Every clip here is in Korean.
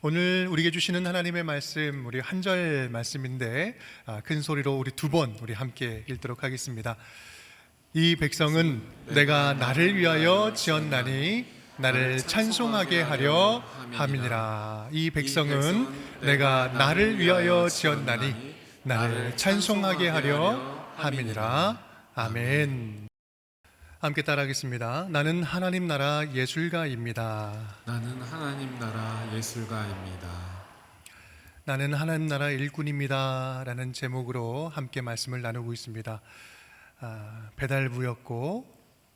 오늘 우리에게 주시는 하나님의 말씀, 우리 한 절 말씀인데 큰 소리로 우리 두 번 우리 함께 읽도록 하겠습니다. 이 백성은 내가 나를 위하여 지었나니 나를 찬송하게 하려 함이니라. 이 백성은 내가 나를 위하여 지었나니 나를 찬송하게 하려 함이니라. 아멘. 함께 따라하겠습니다. 나는 하나님 나라 예술가입니다. 나는 하나님 나라 예술가입니다. 나는 하나님 나라 일꾼입니다 라는 제목으로 함께 말씀을 나누고 있습니다. 배달부였고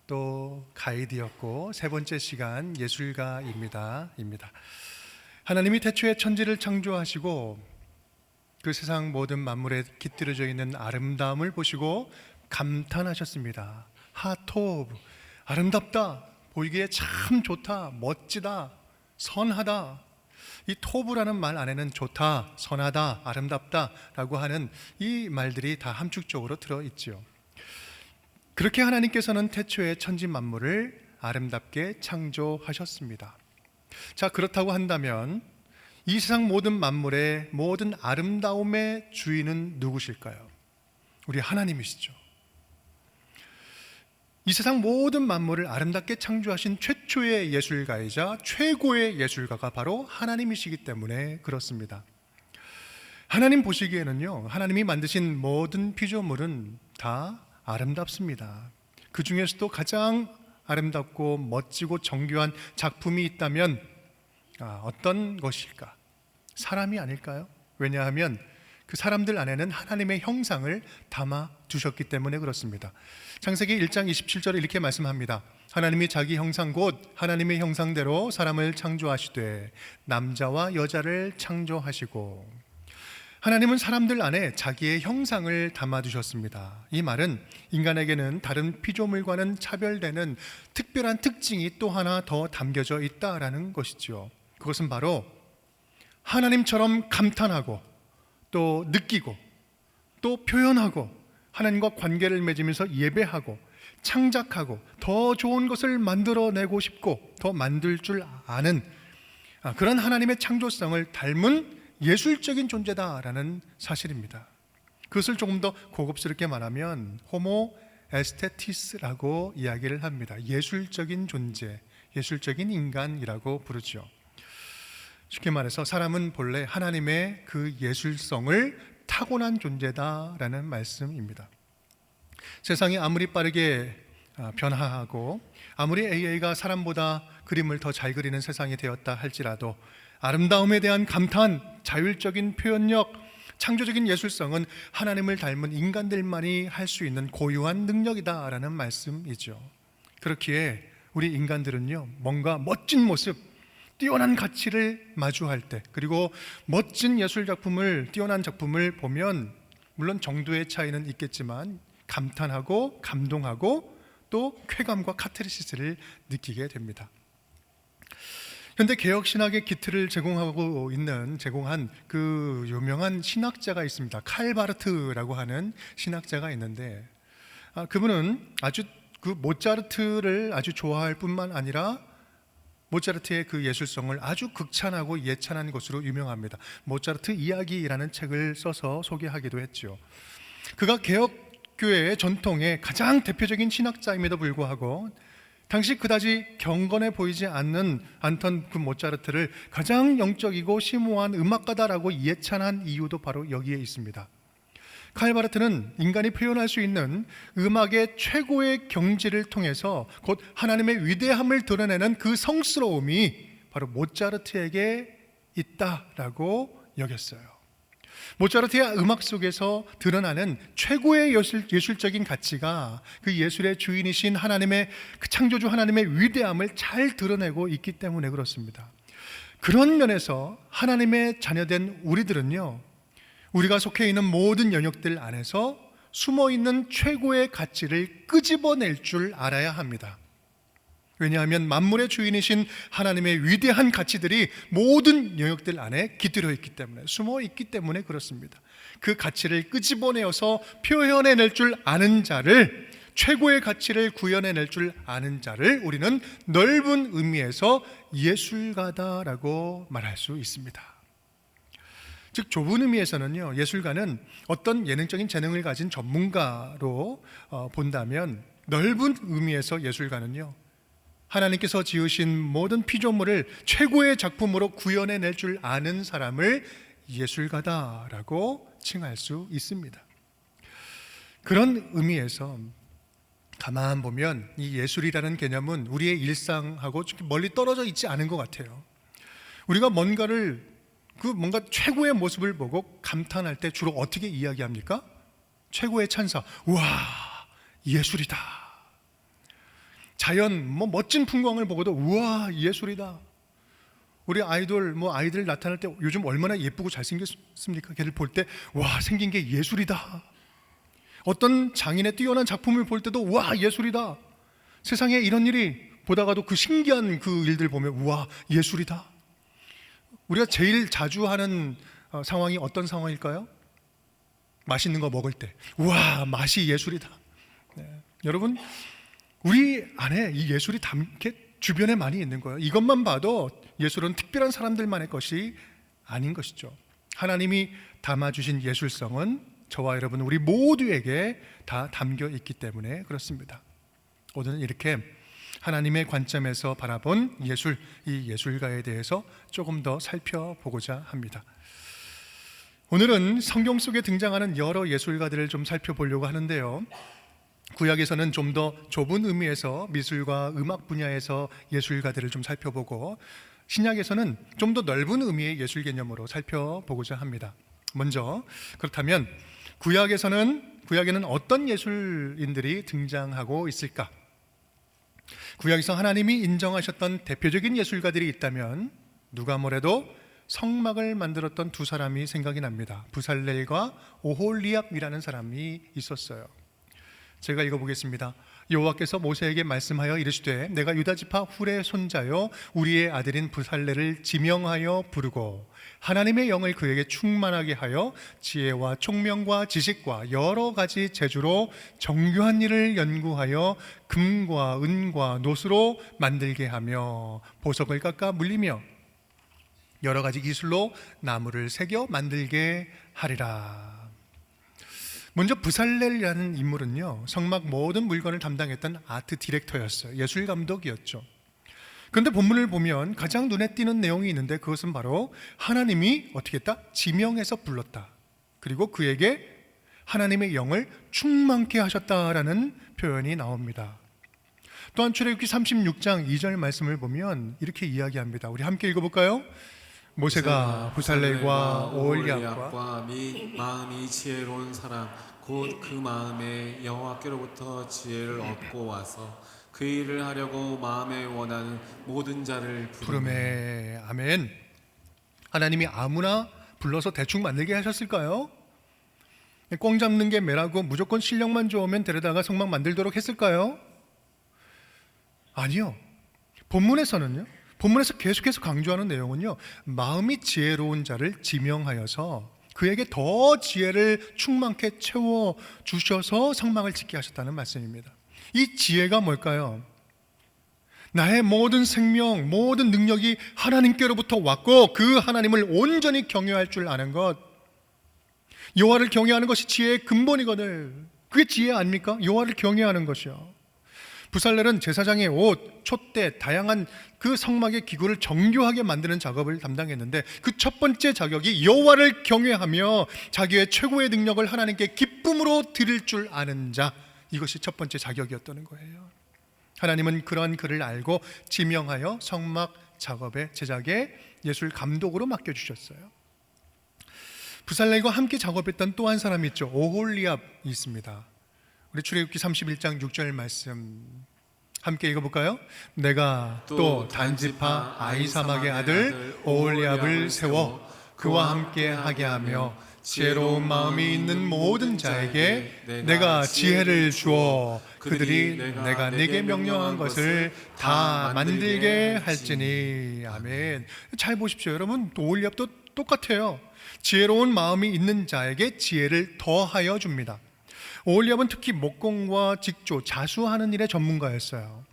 또 가이드였고 세 번째 시간 예술가입니다. 하나님이 태초에 천지를 창조하시고 그 세상 모든 만물에 깃들여져 있는 아름다움을 보시고 감탄하셨습니다. 하토브, 아름답다, 보이기에 참 좋다, 멋지다, 선하다. 이 토브라는 말 안에는 좋다, 선하다, 아름답다 라고 하는 이 말들이 다 함축적으로 들어있지요. 그렇게 하나님께서는 태초에 천지 만물을 아름답게 창조하셨습니다. 자, 그렇다고 한다면 이 세상 모든 만물의 모든 아름다움의 주인은 누구실까요? 우리 하나님이시죠. 이 세상 모든 만물을 아름답게 창조하신 최초의 예술가이자 최고의 예술가가 바로 하나님이시기 때문에 그렇습니다. 하나님 보시기에는요, 하나님이 만드신 모든 피조물은 다 아름답습니다. 그 중에서도 가장 아름답고 멋지고 정교한 작품이 있다면 어떤 것일까? 사람이 아닐까요? 왜냐하면 그 사람들 안에는 하나님의 형상을 담아 두셨기 때문에 그렇습니다. 창세기 1장 27절에 이렇게 말씀합니다. 하나님이 자기 형상 곧 하나님의 형상대로 사람을 창조하시되 남자와 여자를 창조하시고, 하나님은 사람들 안에 자기의 형상을 담아 두셨습니다. 이 말은 인간에게는 다른 피조물과는 차별되는 특별한 특징이 또 하나 더 담겨져 있다라는 것이죠. 그것은 바로 하나님처럼 감탄하고 또 느끼고 또 표현하고 하나님과 관계를 맺으면서 예배하고 창작하고 더 좋은 것을 만들어내고 싶고 더 만들 줄 아는 그런 하나님의 창조성을 닮은 예술적인 존재다라는 사실입니다. 그것을 조금 더 고급스럽게 말하면 호모 에스테티스라고 이야기를 합니다. 예술적인 존재, 예술적인 인간이라고 부르죠. 쉽게 말해서 사람은 본래 하나님의 그 예술성을 타고난 존재다라는 말씀입니다. 세상이 아무리 빠르게 변화하고 아무리 AI가 사람보다 그림을 더 잘 그리는 세상이 되었다 할지라도 아름다움에 대한 감탄, 자율적인 표현력, 창조적인 예술성은 하나님을 닮은 인간들만이 할 수 있는 고유한 능력이다라는 말씀이죠. 그렇기에 우리 인간들은요, 뭔가 멋진 모습, 뛰어난 가치를 마주할 때, 그리고 멋진 예술작품을, 뛰어난 작품을 보면 물론 정도의 차이는 있겠지만 감탄하고 감동하고 또 쾌감과 카타르시스를 느끼게 됩니다. 현대 개혁 신학의 기틀을 제공한 그 유명한 신학자가 있습니다. 칼 바르트라고 하는 신학자가 있는데 그분은 아주 그 모차르트를 아주 좋아할 뿐만 아니라 모차르트의 그 예술성을 아주 극찬하고 예찬한 것으로 유명합니다. 모차르트 이야기라는 책을 써서 소개하기도 했죠. 그가 개혁교회의 전통의 가장 대표적인 신학자임에도 불구하고 당시 그다지 경건해 보이지 않던 그 모차르트를 가장 영적이고 심오한 음악가다라고 예찬한 이유도 바로 여기에 있습니다. 칼 바르트는 인간이 표현할 수 있는 음악의 최고의 경지를 통해서 곧 하나님의 위대함을 드러내는 그 성스러움이 바로 모차르트에게 있다라고 여겼어요. 모차르트의 음악 속에서 드러나는 최고의 예술적인 가치가 그 예술의 주인이신 하나님의 그 창조주 하나님의 위대함을 잘 드러내고 있기 때문에 그렇습니다. 그런 면에서 하나님의 자녀된 우리들은요, 우리가 속해 있는 모든 영역들 안에서 숨어있는 최고의 가치를 끄집어낼 줄 알아야 합니다. 왜냐하면 만물의 주인이신 하나님의 위대한 가치들이 모든 영역들 안에 깃들어 있기 때문에, 숨어 있기 때문에 그렇습니다. 그 가치를 끄집어내어서 표현해낼 줄 아는 자를 최고의 가치를 구현해낼 줄 아는 자를 우리는 넓은 의미에서 예술가다라고 말할 수 있습니다. 즉 좁은 의미에서는요, 예술가는 어떤 예능적인 재능을 가진 전문가로 본다면, 넓은 의미에서 예술가는요, 하나님께서 지으신 모든 피조물을 최고의 작품으로 구현해낼 줄 아는 사람을 예술가다라고 칭할 수 있습니다. 그런 의미에서 가만 보면 이 예술이라는 개념은 우리의 일상하고 멀리 떨어져 있지 않은 것 같아요. 우리가 뭔가 최고의 모습을 보고 감탄할 때 주로 어떻게 이야기합니까? 최고의 찬사, 우와, 예술이다. 자연, 멋진 풍광을 보고도 우와, 예술이다. 우리 아이들 나타날 때 요즘 얼마나 예쁘고 잘생겼습니까? 걔를 볼 때 와, 생긴 게 예술이다. 어떤 장인의 뛰어난 작품을 볼 때도 와, 예술이다. 세상에 이런 일이 보다가도 그 신기한 그 일들 보면 우와, 예술이다. 우리가 제일 자주 하는 상황이 어떤 상황일까요? 맛있는 거 먹을 때 우와, 맛이 예술이다. 네. 여러분, 우리 안에 이 예술이 주변에 많이 있는 거예요. 이것만 봐도 예술은 특별한 사람들만의 것이 아닌 것이죠. 하나님이 담아주신 예술성은 저와 여러분 우리 모두에게 다 담겨 있기 때문에 그렇습니다. 오늘은 이렇게 하나님의 관점에서 바라본 예술, 이 예술가에 대해서 조금 더 살펴보고자 합니다. 오늘은 성경 속에 등장하는 여러 예술가들을 좀 살펴보려고 하는데요, 구약에서는 좀 더 좁은 의미에서 미술과 음악 분야에서 예술가들을 좀 살펴보고, 신약에서는 좀 더 넓은 의미의 예술 개념으로 살펴보고자 합니다. 먼저 그렇다면 구약에는 어떤 예술인들이 등장하고 있을까? 구약에서 하나님이 인정하셨던 대표적인 예술가들이 있다면 누가 뭐래도 성막을 만들었던 두 사람이 생각이 납니다. 부살렐과 오홀리압이라는 사람이 있었어요. 제가 읽어보겠습니다. 여호와께서 모세에게 말씀하여 이르시되 내가 유다 지파 훌의 손자요 우리의 아들인 부살렐을 지명하여 부르고 하나님의 영을 그에게 충만하게 하여 지혜와 총명과 지식과 여러 가지 재주로 정교한 일을 연구하여 금과 은과 노수로 만들게 하며 보석을 깎아 물리며 여러 가지 기술로 나무를 새겨 만들게 하리라. 먼저 부살렐이라는 인물은요, 성막 모든 물건을 담당했던 아트 디렉터였어요. 예술 감독이었죠. 그런데 본문을 보면 가장 눈에 띄는 내용이 있는데, 그것은 바로 하나님이 어떻게 했다? 지명해서 불렀다. 그리고 그에게 하나님의 영을 충만케 하셨다라는 표현이 나옵니다. 또한 출애굽기 36장 2절 말씀을 보면 이렇게 이야기합니다. 우리 함께 읽어볼까요? 모세가 부살렐과 오홀리압과 및 마음이 지혜로운 사람 곧 그 마음에 여호와께로부터 지혜를 얻고 와서 그 일을 하려고 마음에 원하는 모든 자를 부르매. 아멘. 하나님이 아무나 불러서 대충 만들게 하셨을까요? 꽁 잡는 게 매라고 무조건 실력만 좋으면 데려다가 성막 만들도록 했을까요? 아니요. 본문에서 계속해서 강조하는 내용은요, 마음이 지혜로운 자를 지명하여서 그에게 더 지혜를 충만케 채워주셔서 성막을 짓게 하셨다는 말씀입니다. 이 지혜가 뭘까요? 나의 모든 생명, 모든 능력이 하나님께로부터 왔고 그 하나님을 온전히 경외할 줄 아는 것, 여호와를 경외하는 것이 지혜의 근본이거든. 그게 지혜 아닙니까? 여호와를 경외하는 것이요. 부살렐은 제사장의 옷, 촛대, 다양한 그 성막의 기구를 정교하게 만드는 작업을 담당했는데, 그 첫 번째 자격이 여호와를 경외하며 자기의 최고의 능력을 하나님께 기쁨으로 드릴 줄 아는 자, 이것이 첫 번째 자격이었다는 거예요. 하나님은 그러한 그를 알고 지명하여 성막 작업의 제작에 예술 감독으로 맡겨주셨어요. 부살렐과 함께 작업했던 또 한 사람이 있죠. 오홀리압이 있습니다. 우리 출애굽기 31장 6절 말씀 함께 읽어볼까요? 내가 또 단지파 아히사막의 아들 오홀리압을 세워 그와 함께 하게 하며 지혜로운 마음이 있는 모든 자에게 내가 지혜를 주어 그들이 내가 네게 명령한 것을 다 만들게 할지니. 아멘. 잘 보십시오. 여러분, 오홀리압도 똑같아요. 지혜로운 마음이 있는 자에게 지혜를 더하여 줍니다. 오홀리압은 특히 목공과 직조, 자수하는 일의 전문가였어요.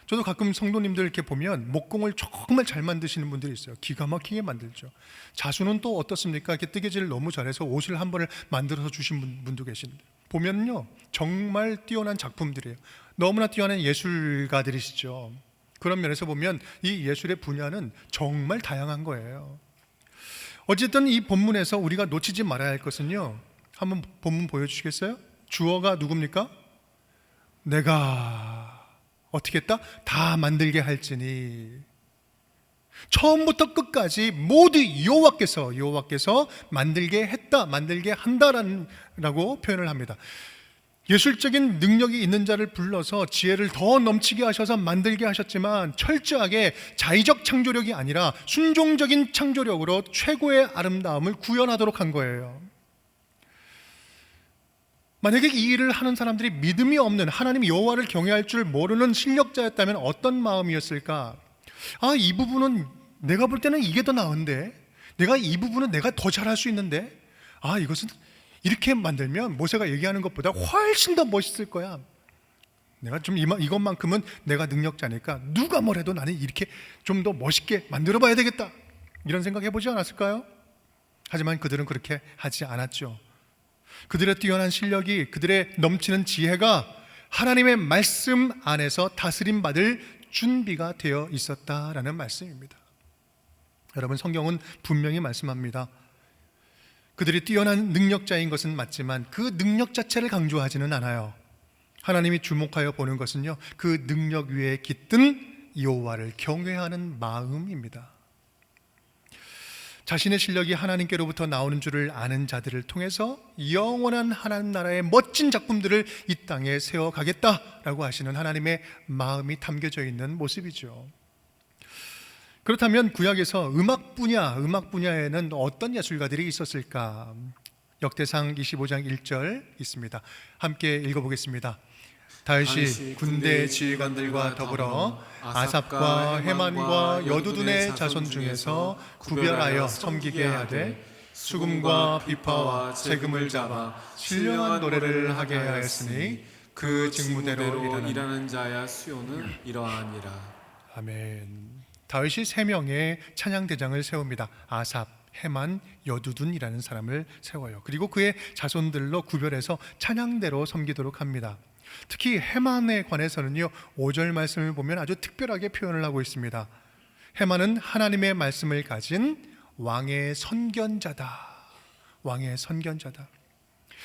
저도 가끔 성도님들 이렇게 보면 목공을 정말 잘 만드시는 분들이 있어요. 기가 막히게 만들죠. 자수는 또 어떻습니까? 이렇게 뜨개질을 너무 잘해서 옷을 한 번을 만들어서 주신 분도 계신데 보면요 정말 뛰어난 작품들이에요. 너무나 뛰어난 예술가들이시죠. 그런 면에서 보면 이 예술의 분야는 정말 다양한 거예요. 어쨌든 이 본문에서 우리가 놓치지 말아야 할 것은요, 한번 본문 보여주시겠어요? 주어가 누굽니까? 내가 어떻게 했다? 다 만들게 할지니. 처음부터 끝까지 모두 여호와께서 만들게 했다, 만들게 한다라고 표현을 합니다. 예술적인 능력이 있는 자를 불러서 지혜를 더 넘치게 하셔서 만들게 하셨지만 철저하게 자의적 창조력이 아니라 순종적인 창조력으로 최고의 아름다움을 구현하도록 한 거예요. 만약에 이 일을 하는 사람들이 믿음이 없는, 하나님 여호와를 경외할 줄 모르는 실력자였다면 어떤 마음이었을까? 아, 이 부분은 내가 볼 때는 이게 더 나은데, 이 부분은 내가 더 잘할 수 있는데, 아, 이것은 이렇게 만들면 모세가 얘기하는 것보다 훨씬 더 멋있을 거야. 내가 좀 이것만큼은 내가 능력자니까 누가 뭐래도 나는 이렇게 좀 더 멋있게 만들어 봐야 되겠다, 이런 생각 해보지 않았을까요? 하지만 그들은 그렇게 하지 않았죠. 그들의 뛰어난 실력이, 그들의 넘치는 지혜가 하나님의 말씀 안에서 다스림 받을 준비가 되어 있었다라는 말씀입니다. 여러분, 성경은 분명히 말씀합니다. 그들이 뛰어난 능력자인 것은 맞지만 그 능력 자체를 강조하지는 않아요. 하나님이 주목하여 보는 것은요, 그 능력 위에 깃든 여호와를 경외하는 마음입니다. 자신의 실력이 하나님께로부터 나오는 줄을 아는 자들을 통해서 영원한 하나님 나라의 멋진 작품들을 이 땅에 세워가겠다라고 하시는 하나님의 마음이 담겨져 있는 모습이죠. 그렇다면 구약에서 음악 분야에는 어떤 예술가들이 있었을까? 역대상 25장 1절 있습니다. 함께 읽어보겠습니다. 다윗이 군대 지휘관들과 더불어 아삽과 헤만과 여두둔의 자손 중에서 구별하여 섬기게 하되 수금과 비파와 재금을 잡아 신령한 노래를 하게 하였으니 그 직무대로 일하는 자야 수요는 이러하니라. 아멘. 다윗이 3명의 찬양대장을 세웁니다. 아삽, 헤만, 여두둔이라는 사람을 세워요. 그리고 그의 자손들로 구별해서 찬양대로 섬기도록 합니다. 특히 헤만에 관해서는요, 5절 말씀을 보면 아주 특별하게 표현을 하고 있습니다. 헤만은 하나님의 말씀을 가진 왕의 선견자다. 왕의 선견자다.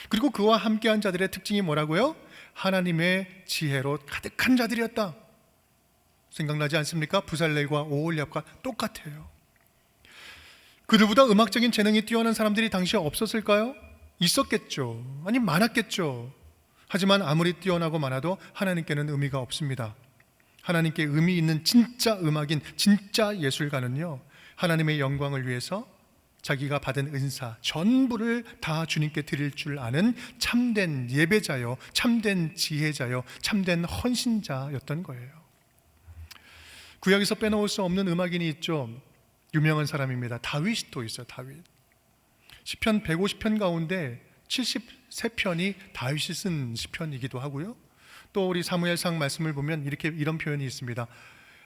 그리고 그와 함께한 자들의 특징이 뭐라고요? 하나님의 지혜로 가득한 자들이었다. 생각나지 않습니까? 부살렐과 오홀리압과 똑같아요. 그들보다 음악적인 재능이 뛰어난 사람들이 당시에 없었을까요? 있었겠죠. 아니, 많았겠죠. 하지만 아무리 뛰어나고 많아도 하나님께는 의미가 없습니다. 하나님께 의미 있는 진짜 음악인, 진짜 예술가는요, 하나님의 영광을 위해서 자기가 받은 은사 전부를 다 주님께 드릴 줄 아는 참된 예배자요, 참된 지혜자요, 참된 헌신자였던 거예요. 구약에서 빼놓을 수 없는 음악인이 있죠. 유명한 사람입니다. 다윗이 또 있어요. 다윗. 시편 150편 가운데 73편이 다윗이 쓴 시편이기도 하고요. 또 우리 사무엘상 말씀을 보면 이런 표현이 있습니다.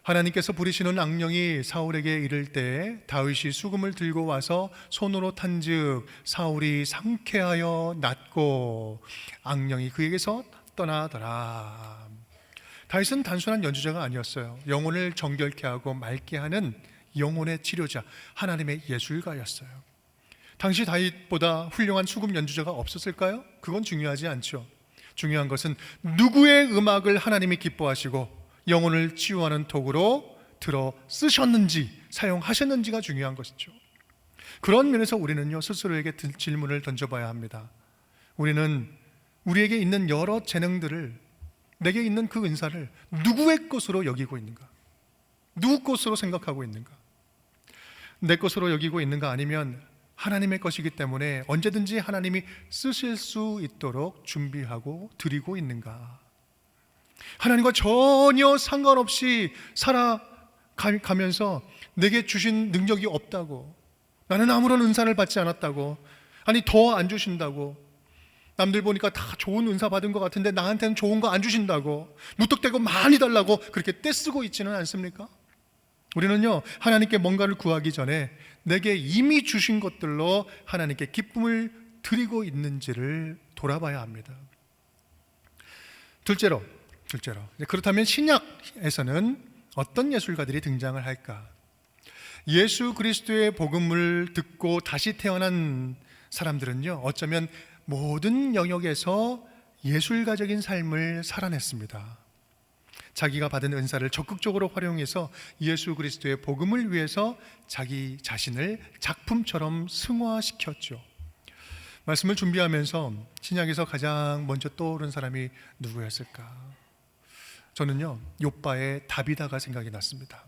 하나님께서 부리시는 악령이 사울에게 이를 때 다윗이 수금을 들고 와서 손으로 탄즉 사울이 상쾌하여 낫고 악령이 그에게서 떠나더라. 다윗은 단순한 연주자가 아니었어요. 영혼을 정결케 하고 맑게 하는 영혼의 치료자, 하나님의 예술가였어요. 당시 다윗보다 훌륭한 수금 연주자가 없었을까요? 그건 중요하지 않죠. 중요한 것은 누구의 음악을 하나님이 기뻐하시고 영혼을 치유하는 도구로 들어 쓰셨는지, 사용하셨는지가 중요한 것이죠. 그런 면에서 우리는요, 스스로에게 질문을 던져봐야 합니다. 우리에게 있는 여러 재능들을, 내게 있는 그 은사를 누구의 것으로 여기고 있는가? 누구 것으로 생각하고 있는가? 내 것으로 여기고 있는가? 아니면 하나님의 것이기 때문에 언제든지 하나님이 쓰실 수 있도록 준비하고 드리고 있는가? 하나님과 전혀 상관없이 살아가면서 내게 주신 능력이 없다고, 나는 아무런 은사를 받지 않았다고, 아니 더 안 주신다고, 남들 보니까 다 좋은 은사 받은 것 같은데 나한테는 좋은 거 안 주신다고, 무턱대고 많이 달라고 그렇게 떼쓰고 있지는 않습니까? 우리는요, 하나님께 뭔가를 구하기 전에 내게 이미 주신 것들로 하나님께 기쁨을 드리고 있는지를 돌아봐야 합니다. 둘째로, 그렇다면 신약에서는 어떤 예술가들이 등장을 할까? 예수 그리스도의 복음을 듣고 다시 태어난 사람들은요, 어쩌면 모든 영역에서 예술가적인 삶을 살아냈습니다. 자기가 받은 은사를 적극적으로 활용해서 예수 그리스도의 복음을 위해서 자기 자신을 작품처럼 승화시켰죠. 말씀을 준비하면서 신약에서 가장 먼저 떠오른 사람이 누구였을까? 저는요, 욥바의 다비다가 생각이 났습니다.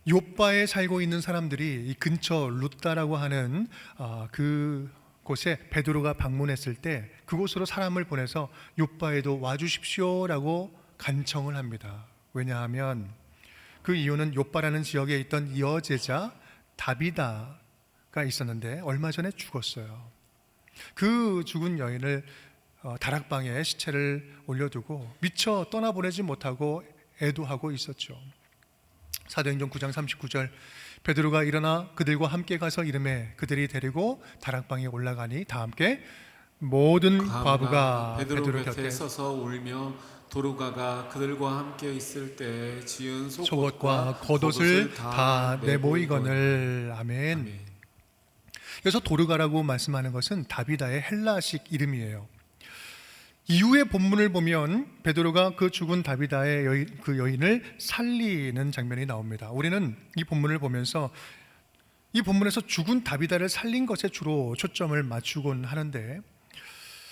욥바에 살고 있는 사람들이 이 근처 룻다라고 하는 그 곳에 베드로가 방문했을 때 그곳으로 사람을 보내서 욥바에도 와주십시오라고 간청을 합니다. 왜냐하면 그 이유는 욥바라는 지역에 있던 여제자 다비다가 있었는데 얼마 전에 죽었어요. 그 죽은 여인을 다락방에 시체를 올려두고 미처 떠나보내지 못하고 애도하고 있었죠. 사도행전 9장 39절, 베드로가 일어나 그들과 함께 가서 이르매 그들이 데리고 다락방에 올라가니 다 함께 모든 과부가 베드로 곁에 서서 울며 도르가가 그들과 함께 있을 때 지은 속옷과 겉옷을 다 내모이거늘. 아멘. 그래서 도르가라고 말씀하는 것은 다비다의 헬라식 이름이에요. 이후의 본문을 보면 베드로가 그 죽은 다비다의 그 여인을 살리는 장면이 나옵니다. 우리는 이 본문을 보면서 이 본문에서 죽은 다비다를 살린 것에 주로 초점을 맞추곤 하는데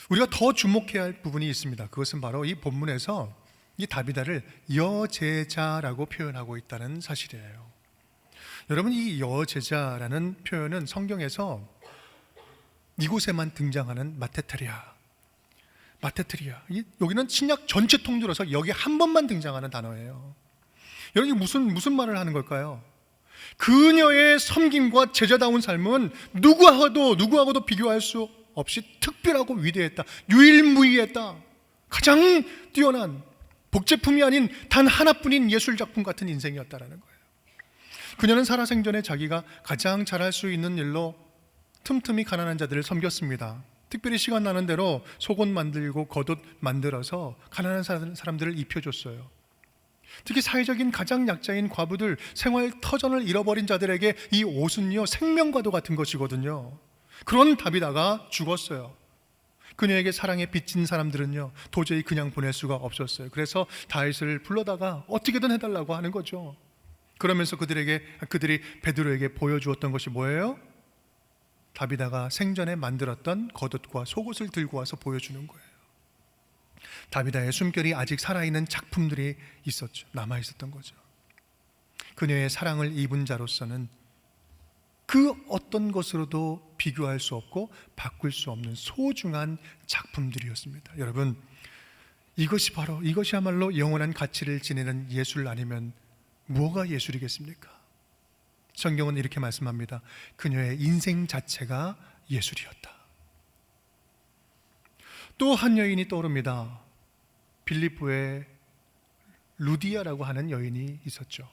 우리가 더 주목해야 할 부분이 있습니다. 그것은 바로 이 본문에서 이 다비다를 여제자라고 표현하고 있다는 사실이에요. 여러분, 이 여제자라는 표현은 성경에서 이곳에만 등장하는 마테테리아, 여기는 신약 전체 통틀어서 여기 한 번만 등장하는 단어예요. 여러분, 무슨 말을 하는 걸까요? 그녀의 섬김과 제자다운 삶은 누구하고도 비교할 수 없이 특별하고 위대했다, 유일무이했다, 가장 뛰어난 복제품이 아닌 단 하나뿐인 예술작품 같은 인생이었다라는 거예요. 그녀는 살아생전에 자기가 가장 잘할 수 있는 일로 틈틈이 가난한 자들을 섬겼습니다. 특별히 시간 나는 대로 속옷 만들고 겉옷 만들어서 가난한 사람들을 입혀줬어요. 특히 사회적인 가장 약자인 과부들, 생활 터전을 잃어버린 자들에게 이 옷은요, 생명과도 같은 것이거든요. 그런 다비다가 죽었어요. 그녀에게 사랑에 빚진 사람들은요, 도저히 그냥 보낼 수가 없었어요. 그래서 다윗을 불러다가 어떻게든 해달라고 하는 거죠. 그러면서 그들이 베드로에게 보여주었던 것이 뭐예요? 다비다가 생전에 만들었던 겉옷과 속옷을 들고 와서 보여주는 거예요. 다비다의 숨결이 아직 살아있는 작품들이 있었죠. 남아있었던 거죠. 그녀의 사랑을 입은 자로서는 그 어떤 것으로도 비교할 수 없고 바꿀 수 없는 소중한 작품들이었습니다. 여러분, 이것이야말로 영원한 가치를 지니는 예술 아니면 뭐가 예술이겠습니까? 성경은 이렇게 말씀합니다. 그녀의 인생 자체가 예술이었다. 또 한 여인이 떠오릅니다. 빌립보에 루디아라고 하는 여인이 있었죠.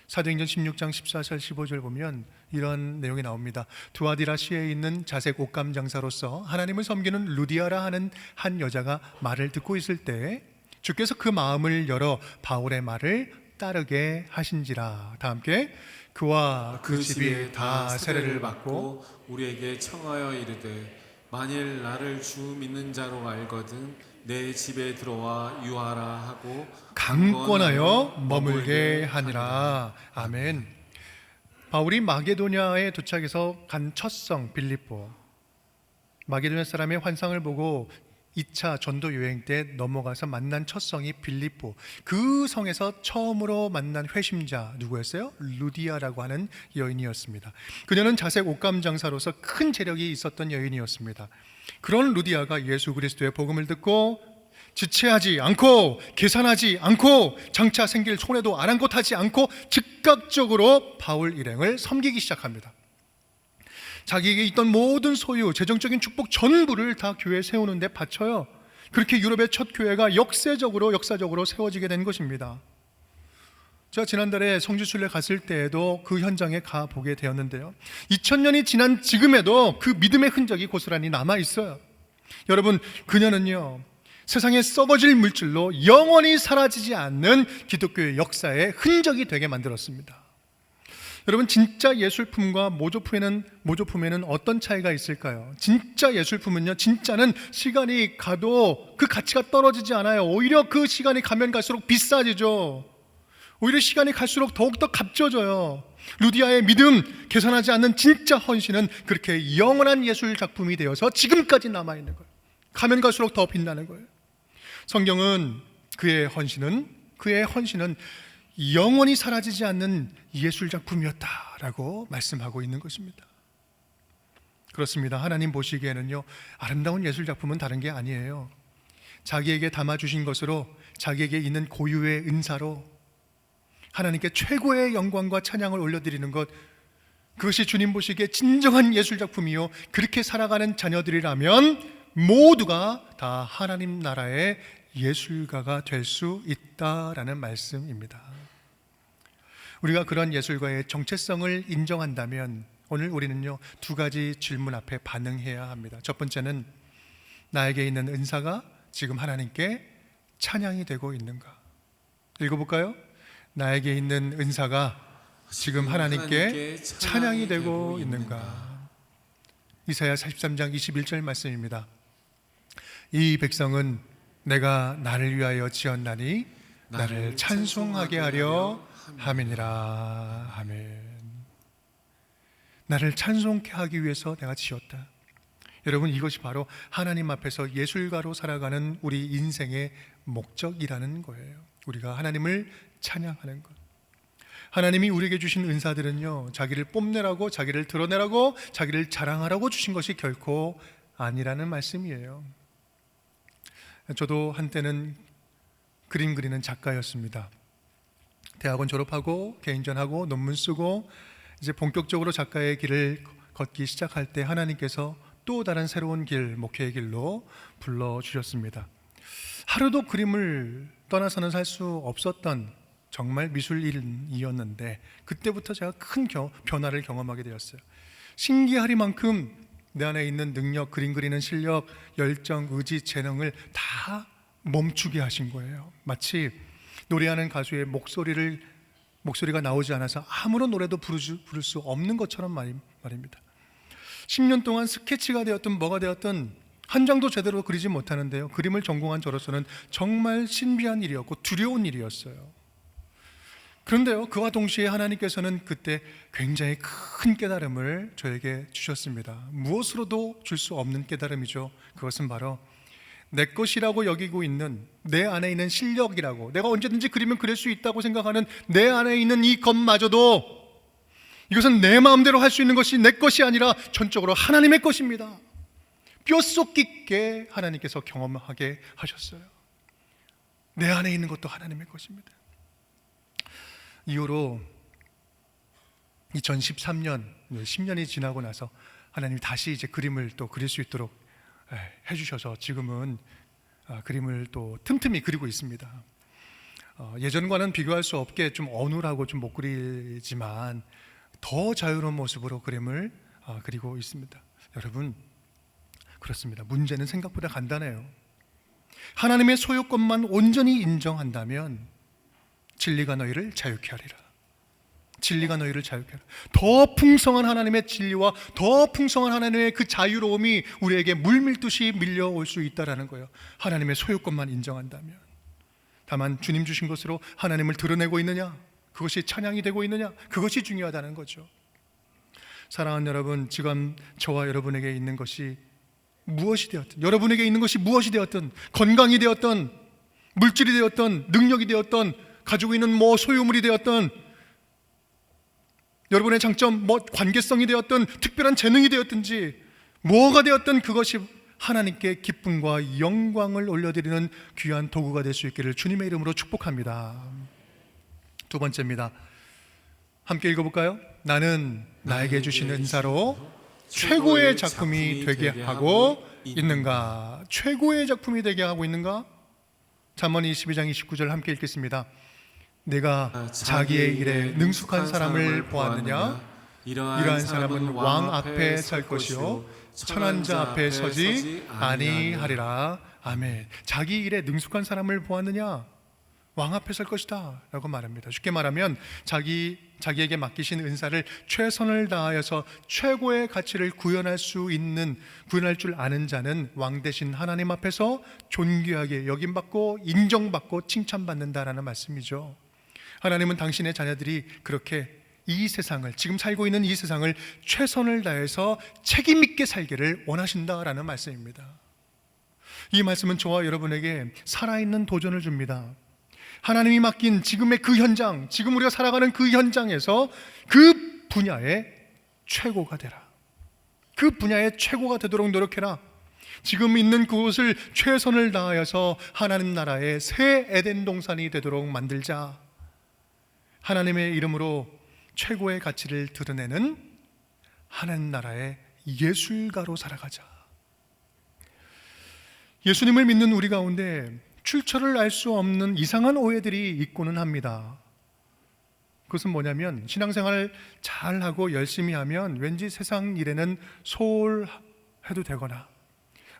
사도행전 16장 14절 15절 보면 이런 내용이 나옵니다. 두아디라시에 있는 자색 옷감 장사로서 하나님을 섬기는 루디아라 하는 한 여자가 말을 듣고 있을 때 주께서 그 마음을 열어 바울의 말을 따르게 하신지라. 다 함께 그와 그 집이 다 세례를 받고 우리에게 청하여 이르되 만일 나를 주 믿는 자로 알거든 내 집에 들어와 유하라 하고 강권하여 머물게 하니라. 아멘. 바울이 마게도냐에 도착해서 간 첫 성 빌립보, 마게도냐 사람의 환상을 보고 2차 전도 여행 때 넘어가서 만난 첫 성이 빌립보. 그 성에서 처음으로 만난 회심자 누구였어요? 루디아라고 하는 여인이었습니다. 그녀는 자색 옷감 장사로서 큰 재력이 있었던 여인이었습니다. 그런 루디아가 예수 그리스도의 복음을 듣고 지체하지 않고 계산하지 않고 장차 생길 손해도 아랑곳하지 않고 즉각적으로 바울 일행을 섬기기 시작합니다. 자기에게 있던 모든 소유, 재정적인 축복 전부를 다 교회에 세우는 데 바쳐요. 그렇게 유럽의 첫 교회가 역사적으로 세워지게 된 것입니다. 제가 지난달에 성지순례 갔을 때에도 그 현장에 가보게 되었는데요, 2000년이 지난 지금에도 그 믿음의 흔적이 고스란히 남아있어요. 여러분, 그녀는요, 세상에 썩어질 물질로 영원히 사라지지 않는 기독교의 역사의 흔적이 되게 만들었습니다. 여러분, 진짜 예술품과 모조품에는 어떤 차이가 있을까요? 진짜 예술품은요, 진짜는 시간이 가도 그 가치가 떨어지지 않아요. 오히려 그 시간이 가면 갈수록 비싸지죠. 오히려 시간이 갈수록 더욱더 값져져요. 루디아의 믿음, 계산하지 않는 진짜 헌신은 그렇게 영원한 예술 작품이 되어서 지금까지 남아있는 거예요. 가면 갈수록 더 빛나는 거예요. 성경은 그의 헌신은 영원히 사라지지 않는 예술 작품이었다라고 말씀하고 있는 것입니다. 그렇습니다. 하나님 보시기에는요, 아름다운 예술 작품은 다른 게 아니에요. 자기에게 담아주신 것으로, 자기에게 있는 고유의 은사로 하나님께 최고의 영광과 찬양을 올려드리는 것, 그것이 주님 보시기에 진정한 예술 작품이요, 그렇게 살아가는 자녀들이라면 모두가 다 하나님 나라의 예술가가 될 수 있다라는 말씀입니다. 우리가 그런 예술가의 정체성을 인정한다면 오늘 우리는요, 두 가지 질문 앞에 반응해야 합니다. 첫 번째는, 나에게 있는 은사가 지금 하나님께 찬양이 되고 있는가? 읽어볼까요? 나에게 있는 은사가 지금 하나님께 찬양이 되고 있는가? 이사야 43장 21절 말씀입니다. 이 백성은 내가 나를 위하여 지었나니 나를 찬송하게 하려 함이니라. 아멘. 나를 찬송케 하기 위해서 내가 지었다. 여러분, 이것이 바로 하나님 앞에서 예술가로 살아가는 우리 인생의 목적이라는 거예요. 우리가 하나님을 찬양하는 것. 하나님이 우리에게 주신 은사들은요, 자기를 뽐내라고, 자기를 드러내라고, 자기를 자랑하라고 주신 것이 결코 아니라는 말씀이에요. 저도 한때는 그림 그리는 작가였습니다. 대학원 졸업하고 개인전하고 논문 쓰고 이제 본격적으로 작가의 길을 걷기 시작할 때 하나님께서 또 다른 새로운 길, 목회의 길로 불러주셨습니다. 하루도 그림을 떠나서는 살 수 없었던 정말 미술인이었는데 그때부터 제가 큰 변화를 경험하게 되었어요. 신기하리만큼 내 안에 있는 능력, 그림 그리는 실력, 열정, 의지, 재능을 다 멈추게 하신 거예요. 마치 노래하는 가수의 목소리가 나오지 않아서 아무런 노래도 부를 수 없는 것처럼 말입니다. 10년 동안 스케치가 되었든 뭐가 되었든 한 장도 제대로 그리지 못하는데요, 그림을 전공한 저로서는 정말 신비한 일이었고 두려운 일이었어요. 그런데요, 그와 동시에 하나님께서는 그때 굉장히 큰 깨달음을 저에게 주셨습니다. 무엇으로도 줄 수 없는 깨달음이죠. 그것은 바로 내 것이라고 여기고 있는, 내 안에 있는 실력이라고, 내가 언제든지 그리면 그릴 수 있다고 생각하는 내 안에 있는 이 것마저도, 이것은 내 마음대로 할 수 있는 것이 내 것이 아니라 전적으로 하나님의 것입니다. 뼛속 깊게 하나님께서 경험하게 하셨어요. 내 안에 있는 것도 하나님의 것입니다. 이후로 2013년, 10년이 지나고 나서 하나님이 다시 이제 그림을 또 그릴 수 있도록 해주셔서 지금은 그림을 또 틈틈이 그리고 있습니다. 예전과는 비교할 수 없게 좀 어눌하고 좀 못 그리지만 더 자유로운 모습으로 그림을 그리고 있습니다. 여러분, 그렇습니다. 문제는 생각보다 간단해요. 하나님의 소유권만 온전히 인정한다면 진리가 너희를 자유케 하리라. 진리가 너희를 자유케 하리라. 더 풍성한 하나님의 진리와 더 풍성한 하나님의 그 자유로움이 우리에게 물밀듯이 밀려올 수 있다라는 거예요. 하나님의 소유권만 인정한다면. 다만 주님 주신 것으로 하나님을 드러내고 있느냐, 그것이 찬양이 되고 있느냐, 그것이 중요하다는 거죠. 사랑하는 여러분, 지금 저와 여러분에게 있는 것이 무엇이 되었든, 여러분에게 있는 것이 무엇이 되었든, 건강이 되었든, 물질이 되었든, 능력이 되었든, 가지고 있는 소유물이 되었든, 여러분의 장점, 관계성이 되었든, 특별한 재능이 되었든지, 뭐가 되었든 그것이 하나님께 기쁨과 영광을 올려드리는 귀한 도구가 될 수 있기를 주님의 이름으로 축복합니다. 두 번째입니다. 함께 읽어볼까요? 나는 나에게 주신 은사로 최고의 작품이 되게 하고 있는가? 최고의 작품이 되게 하고 있는가? 잠언 22장 29절 함께 읽겠습니다. 내가 자기의 일에 능숙한 사람을 보았느냐? 이러한 사람은 왕 앞에 설 것이요 천한 자 앞에 서지 아니하리라. 아멘. 자기 일에 능숙한 사람을 보았느냐? 왕 앞에 설 것이다 라고 말합니다. 쉽게 말하면 자기에게 맡기신 은사를 최선을 다하여서 최고의 가치를 구현할 줄 아는 자는 왕 대신 하나님 앞에서 존귀하게 여김받고 인정받고 칭찬받는다라는 말씀이죠. 하나님은 당신의 자녀들이 그렇게 이 세상을, 지금 살고 있는 이 세상을 최선을 다해서 책임 있게 살기를 원하신다라는 말씀입니다. 이 말씀은 저와 여러분에게 살아있는 도전을 줍니다. 하나님이 맡긴 지금의 그 현장, 지금 우리가 살아가는 그 현장에서 그 분야의 최고가 되라. 그 분야의 최고가 되도록 노력해라. 지금 있는 그곳을 최선을 다하여서 하나님 나라의 새 에덴 동산이 되도록 만들자. 하나님의 이름으로 최고의 가치를 드러내는 하나님 나라의 예술가로 살아가자. 예수님을 믿는 우리 가운데 출처를 알 수 없는 이상한 오해들이 있고는 합니다. 그것은 뭐냐면 신앙생활을 잘하고 열심히 하면 왠지 세상 일에는 소홀해도 되거나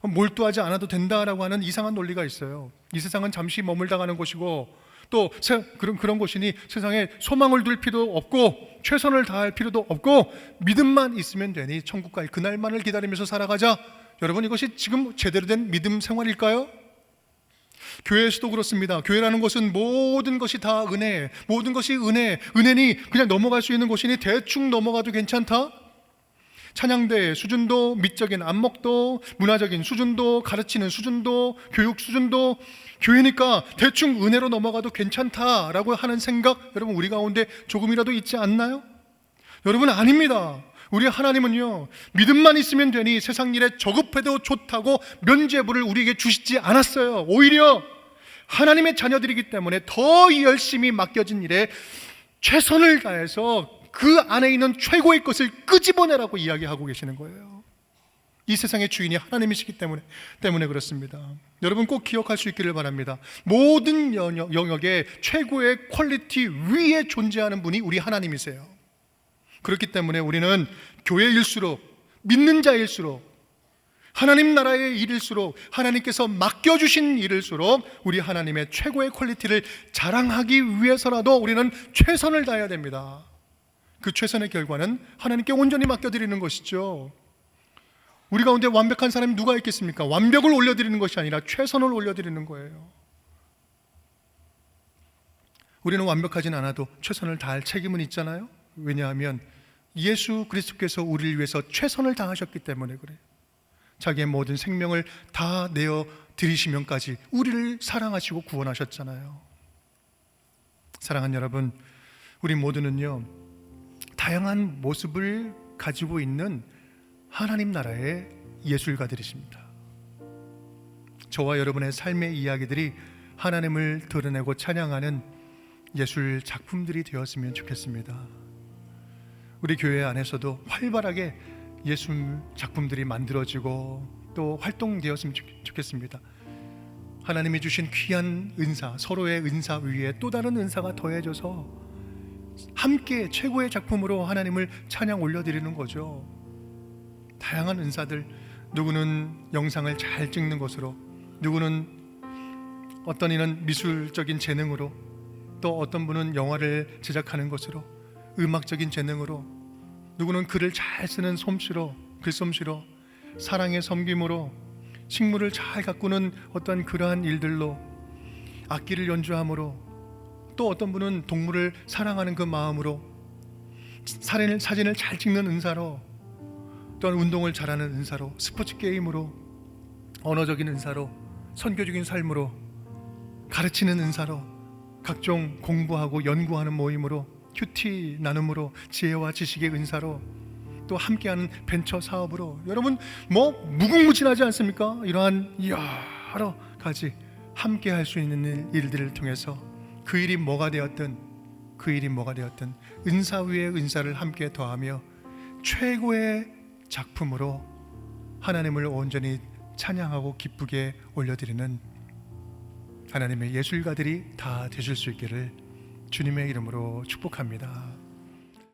몰두하지 않아도 된다라고 하는 이상한 논리가 있어요. 이 세상은 잠시 머물다 가는 곳이고 또 그런 곳이니 세상에 소망을 둘 필요도 없고 최선을 다할 필요도 없고 믿음만 있으면 되니 천국 갈 그날만을 기다리면서 살아가자. 여러분, 이것이 지금 제대로 된 믿음 생활일까요? 교회에서도 그렇습니다. 교회라는 것은 모든 것이 다 은혜, 모든 것이 은혜니 그냥 넘어갈 수 있는 곳이니 대충 넘어가도 괜찮다. 찬양대 수준도, 미적인 안목도, 문화적인 수준도, 가르치는 수준도, 교육 수준도 교회니까 대충 은혜로 넘어가도 괜찮다라고 하는 생각, 여러분 우리 가운데 조금이라도 있지 않나요? 여러분, 아닙니다. 우리 하나님은요, 믿음만 있으면 되니 세상 일에 저급해도 좋다고 면죄부를 우리에게 주시지 않았어요. 오히려 하나님의 자녀들이기 때문에 더 열심히 맡겨진 일에 최선을 다해서 그 안에 있는 최고의 것을 끄집어내라고 이야기하고 계시는 거예요. 이 세상의 주인이 하나님이시기 때문에 그렇습니다. 여러분 꼭 기억할 수 있기를 바랍니다. 모든 영역의 최고의 퀄리티 위에 존재하는 분이 우리 하나님이세요. 그렇기 때문에 우리는 교회일수록, 믿는 자일수록, 하나님 나라의 일일수록, 하나님께서 맡겨주신 일일수록 우리 하나님의 최고의 퀄리티를 자랑하기 위해서라도 우리는 최선을 다해야 됩니다. 그 최선의 결과는 하나님께 온전히 맡겨드리는 것이죠. 우리 가운데 완벽한 사람이 누가 있겠습니까? 완벽을 올려드리는 것이 아니라 최선을 올려드리는 거예요. 우리는 완벽하진 않아도 최선을 다할 책임은 있잖아요. 왜냐하면 예수 그리스도께서 우리를 위해서 최선을 다하셨기 때문에 그래요. 자기의 모든 생명을 다 내어 드리시면까지 우리를 사랑하시고 구원하셨잖아요. 사랑하는 여러분, 우리 모두는요, 다양한 모습을 가지고 있는 하나님 나라의 예술가들이십니다. 저와 여러분의 삶의 이야기들이 하나님을 드러내고 찬양하는 예술 작품들이 되었으면 좋겠습니다. 우리 교회 안에서도 활발하게 예술 작품들이 만들어지고 또 활동되었으면 좋겠습니다. 하나님이 주신 귀한 은사, 서로의 은사 위에 또 다른 은사가 더해져서 함께 최고의 작품으로 하나님을 찬양 올려드리는 거죠. 다양한 은사들, 누구는 영상을 잘 찍는 것으로, 누구는 어떤 이는 미술적인 재능으로, 또 어떤 분은 영화를 제작하는 것으로, 음악적인 재능으로, 누구는 글을 잘 쓰는 솜씨로, 글솜씨로, 사랑의 섬김으로, 식물을 잘 가꾸는 어떤 그러한 일들로, 악기를 연주함으로, 또 어떤 분은 동물을 사랑하는 그 마음으로, 사진을 잘 찍는 은사로, 또한 운동을 잘하는 은사로, 스포츠 게임으로, 언어적인 은사로, 선교적인 삶으로, 가르치는 은사로, 각종 공부하고 연구하는 모임으로, 큐티 나눔으로, 지혜와 지식의 은사로, 또 함께하는 벤처 사업으로, 여러분 무궁무진하지 않습니까? 이러한 여러 가지 함께할 수 있는 일들을 통해서 그 일이 뭐가 되었든 은사 위에 은사를 함께 더하며 최고의 작품으로 하나님을 온전히 찬양하고 기쁘게 올려드리는 하나님의 예술가들이 다 되실 수 있기를 주님의 이름으로 축복합니다.